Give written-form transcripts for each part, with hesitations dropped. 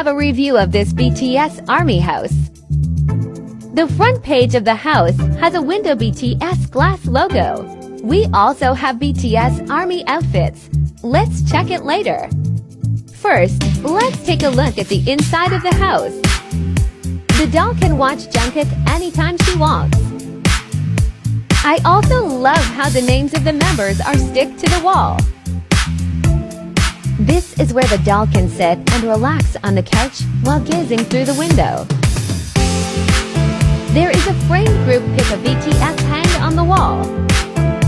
have a review of this BTS Army house. The front page of the house has a window BTS glass logo. We also have BTS Army outfits. Let's check it later. First, let's take a look at the inside of the house. The doll can watch Jungkook anytime she wants. I also love how the names of the members are stick to the wall. This is where the doll can sit and relax on the couch while gazing through the window. There is a framed group pic of BTS hanged on the wall.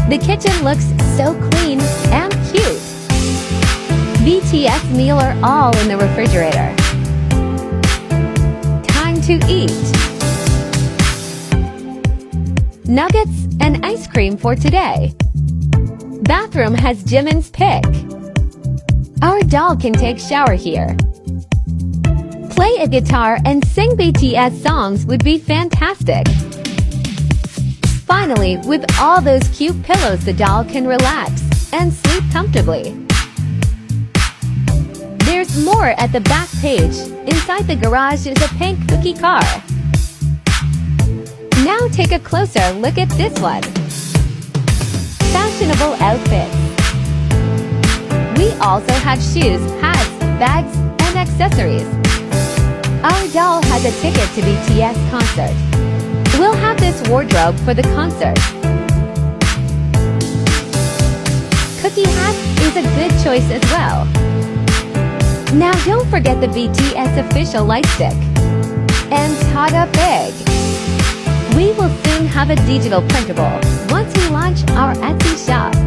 The kitchen looks so clean and cute. BTS meal are all in the refrigerator. Time to eat. Nuggets and ice cream for today. Bathroom has Jimin's pic. Our doll can take shower here. Play a guitar and sing BTS songs would be fantastic. Finally, with all those cute pillows, the doll can relax and sleep comfortably. There's more at the back page. Inside the garage is a pink cookie car. Now take a closer look at this one. Fashionable outfits. We also have shoes, hats, bags, and accessories. Our doll has a ticket to BTS concert. We'll have this wardrobe for the concert. Cookie hat is a good choice as well. Now don't forget the BTS official light stick. And Tada Big. We will soon have a digital printable once we launch our Etsy shop.